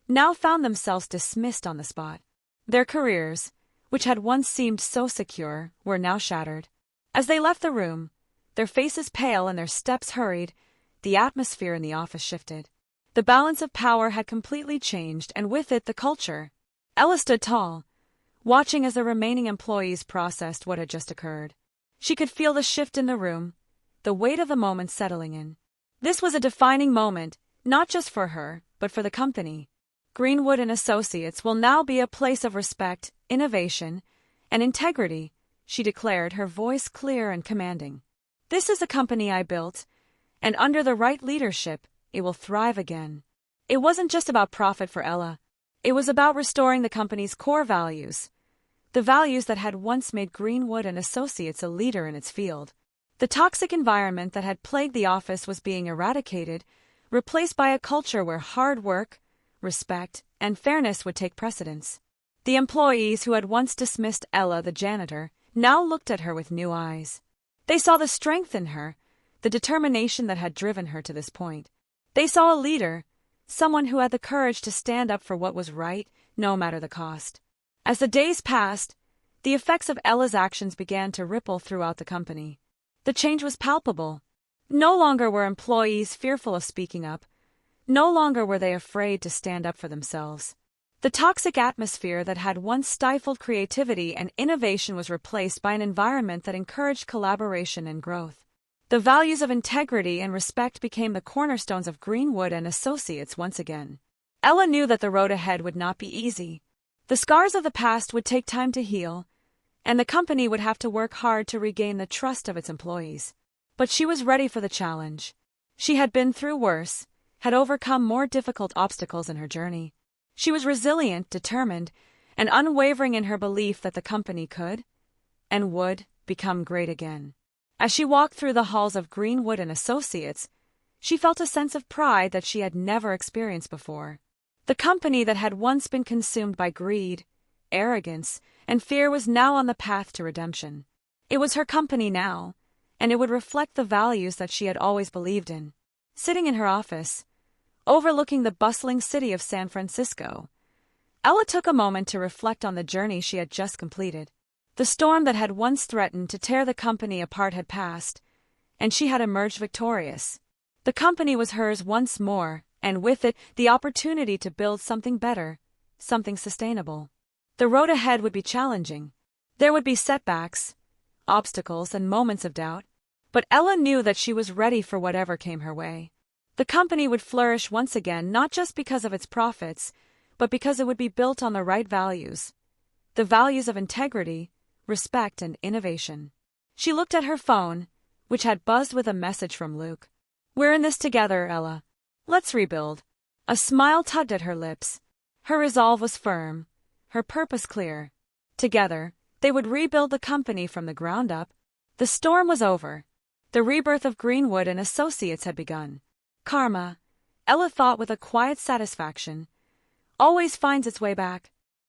now found themselves dismissed on the spot. Their careers, which had once seemed so secure, were now shattered. As they left the room, their faces pale and their steps hurried, the atmosphere in the office shifted. The balance of power had completely changed, and with it the culture. Ella stood tall, watching as the remaining employees processed what had just occurred. She could feel the shift in the room, the weight of the moment settling in. This was a defining moment, not just for her, but for the company. Greenwood and Associates will now be a place of respect, innovation, and integrity, she declared, her voice clear and commanding. This is a company I built, and under the right leadership, it will thrive again. It wasn't just about profit for Ella. It was about restoring the company's core values, the values that had once made Greenwood and Associates a leader in its field. The toxic environment that had plagued the office was being eradicated, replaced by a culture where hard work, respect, and fairness would take precedence. The employees who had once dismissed Ella, the janitor, now looked at her with new eyes. They saw the strength in her, the determination that had driven her to this point. They saw a leader, someone who had the courage to stand up for what was right, no matter the cost. As the days passed, the effects of Ella's actions began to ripple throughout the company. The change was palpable. No longer were employees fearful of speaking up. No longer were they afraid to stand up for themselves. The toxic atmosphere that had once stifled creativity and innovation was replaced by an environment that encouraged collaboration and growth. The values of integrity and respect became the cornerstones of Greenwood and Associates once again. Ella knew that the road ahead would not be easy. The scars of the past would take time to heal, and the company would have to work hard to regain the trust of its employees. But she was ready for the challenge. She had been through worse, had overcome more difficult obstacles in her journey. She was resilient, determined, and unwavering in her belief that the company could, and would, become great again. As she walked through the halls of Greenwood and Associates, she felt a sense of pride that she had never experienced before. The company that had once been consumed by greed, arrogance, and fear was now on the path to redemption. It was her company now, and it would reflect the values that she had always believed in. Sitting in her office, overlooking the bustling city of San Francisco, Ella took a moment to reflect on the journey she had just completed. The storm that had once threatened to tear the company apart had passed, and she had emerged victorious. The company was hers once more, and with it, the opportunity to build something better, something sustainable. The road ahead would be challenging. There would be setbacks, obstacles, and moments of doubt, but Ella knew that she was ready for whatever came her way. The company would flourish once again, not just because of its profits, but because it would be built on the right values, the values of integrity, respect, and innovation. She looked at her phone, which had buzzed with a message from Luke. "We're in this together, Ella. Let's rebuild." A smile tugged at her lips. Her resolve was firm, her purpose clear. Together, they would rebuild the company from the ground up. The storm was over. The rebirth of Greenwood and Associates had begun. Karma, Ella thought with a quiet satisfaction, always finds its way back.